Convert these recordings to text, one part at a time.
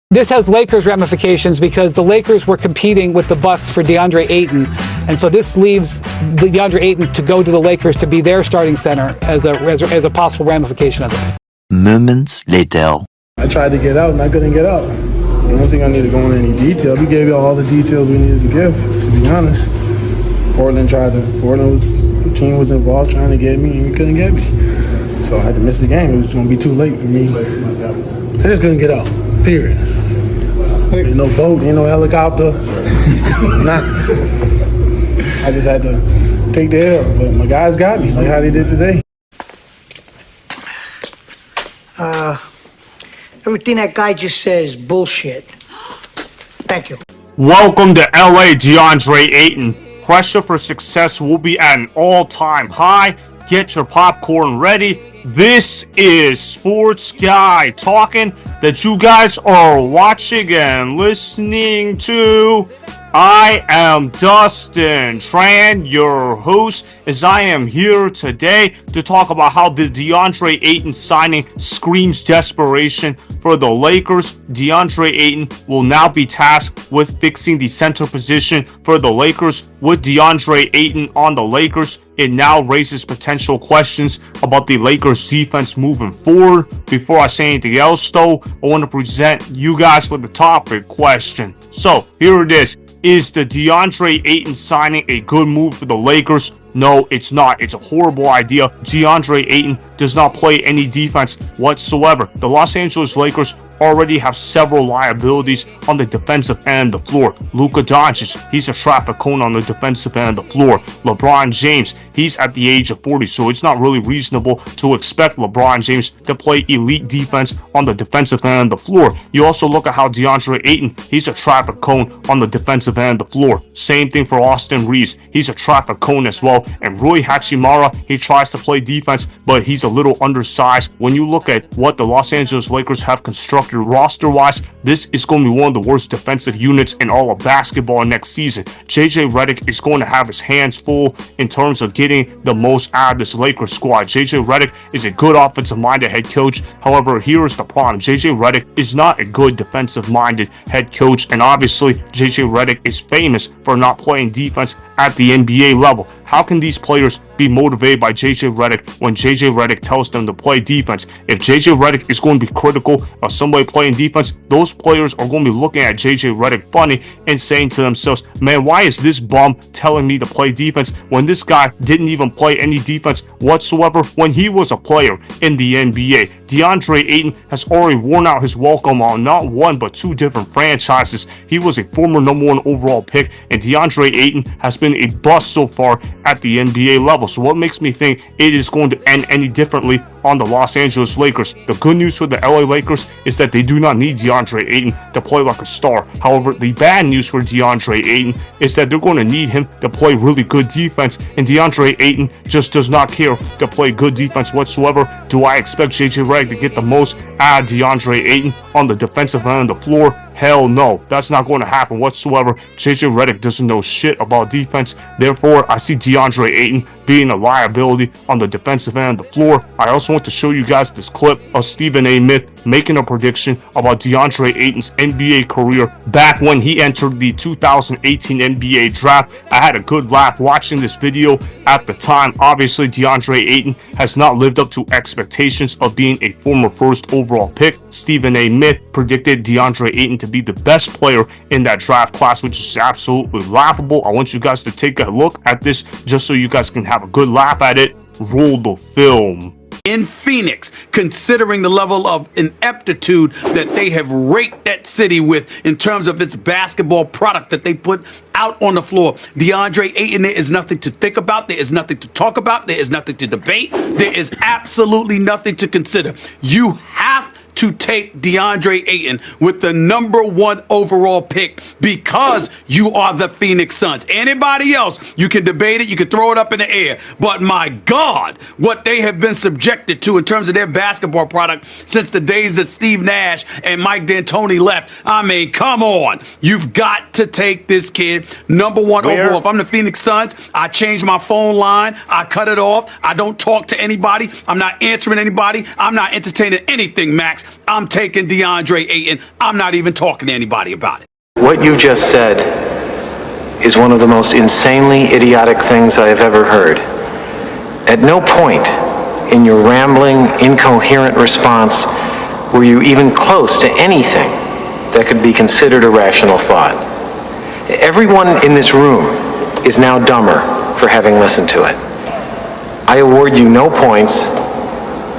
This has Lakers ramifications because the Lakers were competing with the Bucks for Deandre Ayton, and so this leaves Deandre Ayton to go to the Lakers to be their starting center as a possible ramification of this. Moments later. I tried to get out and I couldn't get out. I don't think I need to go into any detail. We gave you all the details we needed to give, to be honest. Portland, the team was involved trying to get me and we couldn't get me. So I had to miss the game. It was going to be too late for me. I just couldn't get out, period. Ain't no boat, ain't no helicopter. I just had to take the L, but my guys got me, like how they did today. Everything that guy just said is bullshit. Thank you. Welcome to LA, Deandre Ayton. Pressure for success will be at an all-time high. Get your popcorn ready. This is Sports Guy talking that you guys are watching and listening to. I am Dustin Tran, your host, as I am here today to talk about how the Deandre Ayton signing screams desperation for the Lakers. Deandre Ayton will now be tasked with fixing the center position for the Lakers. With Deandre Ayton on the Lakers, it now raises potential questions about the Lakers defense moving forward. Before I say anything else though, I want to present you guys with the topic question. So here it is. Is the Deandre Ayton signing a good move for the Lakers? No, it's not. It's a horrible idea. Deandre Ayton does not play any defense whatsoever. The Los Angeles Lakers already have several liabilities on the defensive end of the floor. Luka Doncic, he's a traffic cone on the defensive end of the floor. LeBron James, he's at the age of 40, so it's not really reasonable to expect LeBron James to play elite defense on the defensive end of the floor. You also look at how Deandre Ayton, he's a traffic cone on the defensive end of the floor. Same thing for Austin Reaves, he's a traffic cone as well. And Hachimura, he tries to play defense, but he's a little undersized. When you look at what the Los Angeles Lakers have constructed roster-wise, this is going to be one of the worst defensive units in all of basketball next season. JJ Redick is going to have his hands full in terms of getting the most out of this Lakers squad. JJ Redick is a good offensive-minded head coach. However, here is the problem. JJ Redick is not a good defensive-minded head coach, and obviously, JJ Redick is famous for not playing defense at the NBA level. How can these players be motivated by JJ Redick when JJ Redick tells them to play defense? If JJ Redick is going to be critical of somebody playing defense, those players are going to be looking at JJ Redick funny and saying to themselves, man, why is this bum telling me to play defense when this guy didn't even play any defense whatsoever when he was a player in the NBA? Deandre Ayton has already worn out his welcome on not one but two different franchises. He was a former #1 overall pick, and Deandre Ayton has been a bust so far at the NBA level. So what makes me think it is going to end any differently on the Los Angeles Lakers? The good news for the LA Lakers is that they do not need Deandre Ayton to play like a star. However, the bad news for Deandre Ayton is that they're going to need him to play really good defense, and Deandre Ayton just does not care to play good defense whatsoever. Do I expect JJ Redick to get the most out of Deandre Ayton on the defensive end of the floor? Hell no, that's not going to happen whatsoever. JJ Redick doesn't know shit about defense. Therefore, I see Deandre Ayton being a liability on the defensive end of the floor. I also want to show you guys this clip of Stephen A. Smith making a prediction about Deandre Ayton's NBA career back when he entered the 2018 NBA draft. I had a good laugh watching this video at the time. Obviously, Deandre Ayton has not lived up to expectations of being a former first overall pick. Stephen A. Smith predicted Deandre Ayton to be the best player in that draft class, which is absolutely laughable. I want you guys to take a look at this just so you guys can have a good laugh at it. Roll the film. In Phoenix, considering the level of ineptitude that they have raked that city with in terms of its basketball product that they put out on the floor. Deandre Ayton, there is nothing to think about. There is nothing to talk about. There is nothing to debate. There is absolutely nothing to consider. You have to take Deandre Ayton with the #1 overall pick because you are the Phoenix Suns. Anybody else, you can debate it, you can throw it up in the air. But my God, what they have been subjected to in terms of their basketball product since the days that Steve Nash and Mike D'Antoni left. I mean, come on. You've got to take this kid #1 overall. If I'm the Phoenix Suns, I change my phone line. I cut it off. I don't talk to anybody. I'm not answering anybody. I'm not entertaining anything, Max. I'm taking DeAndre Ayton. I'm not even talking to anybody about it. What you just said is one of the most insanely idiotic things I have ever heard. At no point in your rambling, incoherent response were you even close to anything that could be considered a rational thought. Everyone in this room is now dumber for having listened to it. I award you no points,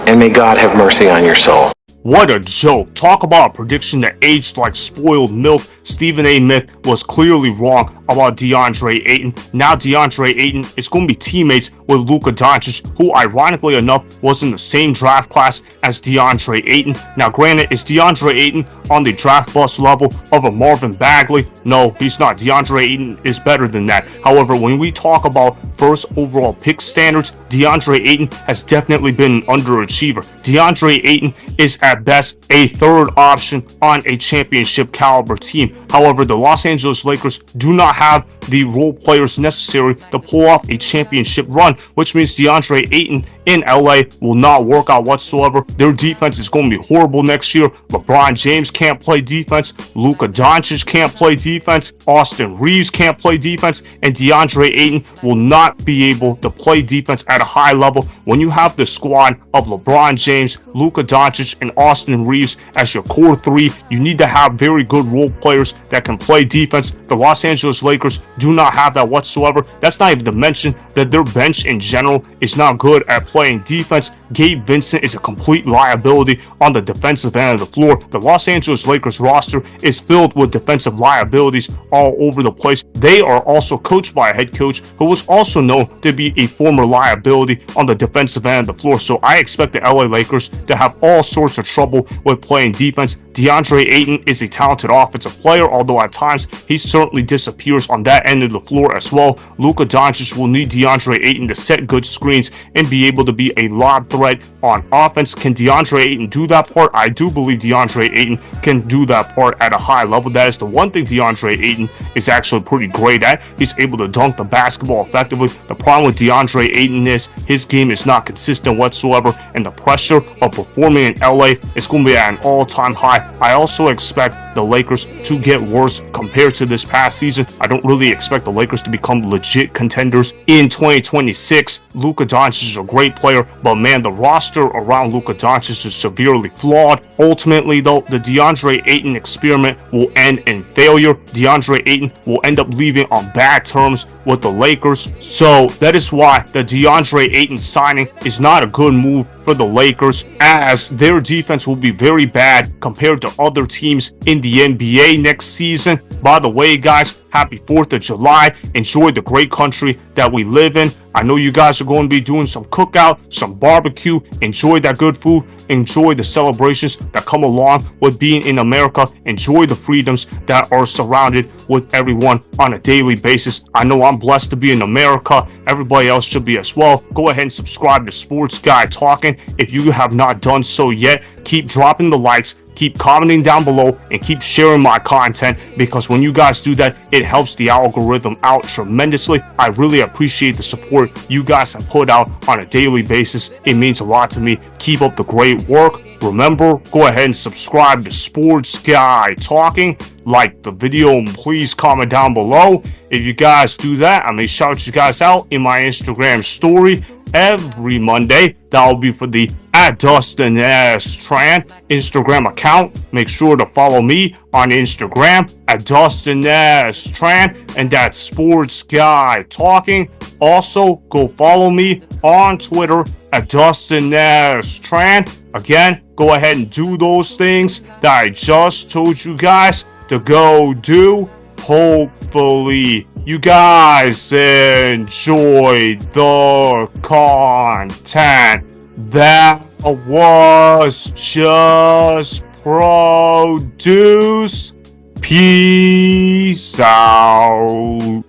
and may God have mercy on your soul. What a joke. Talk about a prediction that aged like spoiled milk. Stephen A. Smith was clearly wrong about DeAndre Ayton. Now DeAndre Ayton is going to be teammates with Luka Doncic, who ironically enough was in the same draft class as DeAndre Ayton. Now granted, is DeAndre Ayton on the draft bust level of a Marvin Bagley? No, he's not. DeAndre Ayton is better than that. However, when we talk about first overall pick standards, DeAndre Ayton has definitely been an underachiever. DeAndre Ayton is at best a third option on a championship caliber team. However, the Los Angeles Lakers do not have the role players necessary to pull off a championship run, which means DeAndre Ayton in LA will not work out whatsoever. Their defense is going to be horrible next year. LeBron James can't play defense. Luka Doncic can't play defense. Austin Reaves can't play defense. And DeAndre Ayton will not be able to play defense at a high level. When you have the squad of LeBron James, Luka Doncic, and Austin Reaves as your core three, you need to have very good role players that can play defense. The Los Angeles Lakers do not have that whatsoever. That's not even to mention that their bench in general is not good at playing defense. Gabe Vincent is a complete liability on the defensive end of the floor. The Los Angeles Lakers roster is filled with defensive liabilities all over the place. They are also coached by a head coach who was also known to be a former liability on the defensive end of the floor. So I expect the LA Lakers to have all sorts of trouble with playing defense. DeAndre Ayton is a talented offensive player, although at times he certainly disappears on that end of the floor as well. Luka Doncic will need DeAndre Ayton to set good screens and be able to be a lob threat on offense. Can DeAndre Ayton do that part? I do believe DeAndre Ayton can do that part at a high level. That is the one thing DeAndre Ayton is actually pretty great at. He's able to dunk the basketball effectively. The problem with DeAndre Ayton is his game is not consistent whatsoever, and the pressure of performing in LA is going to be at an all-time high. I also expect the Lakers to get worse compared to this past season. I don't really expect the Lakers to become legit contenders in 2026. Luka Doncic is a great player, but man, the roster around Luka Doncic is severely flawed. Ultimately, though, the DeAndre Ayton experiment will end in failure. DeAndre Ayton will end up leaving on bad terms with the Lakers. So that is why the DeAndre Ayton signing is not a good move for the Lakers, as their defense will be very bad compared to other teams in the NBA next season. By the way, guys, happy 4th of July. Enjoy the great country that we live in. I know you guys are going to be doing some cookout, some barbecue. Enjoy that good food. Enjoy the celebrations that come along with being in America. Enjoy the freedoms that are surrounded with everyone on a daily basis. I know I'm blessed to be in America. Everybody else should be as well. Go ahead and subscribe to Sports Guy Talking if you have not done so yet. Keep dropping the likes, keep commenting down below, and keep sharing my content, because when you guys do that, it helps the algorithm out tremendously. I really appreciate the support you guys have put out on a daily basis. It means a lot to me. Keep up the great work. Remember, go ahead and subscribe to Sports Guy Talking. Like the video and please comment down below. If you guys do that, I may shout you guys out in my Instagram story every Monday. That will be for the @DustinStran Instagram account. Make sure to follow me on Instagram @DustinStran, and that's Sports Guy Talking. Also, go follow me on Twitter @DustinStran. Again, go ahead and do those things that I just told you guys to go do. Hopefully you guys enjoyed the content that was just produced. Peace out.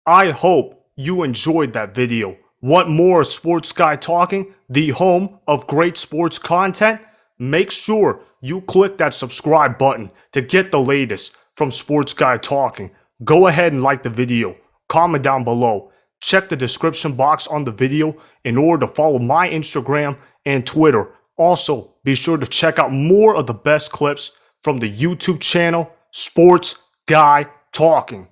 I hope you enjoyed that video. Want more Sports Guy Talking, the home of great sports content? Make sure you click that subscribe button to get the latest from Sports Guy Talking. Go ahead and like the video, comment down below, check the description box on the video in order to follow my Instagram and Twitter Also, be sure to check out more of the best clips from the YouTube channel, Sports Guy Talking.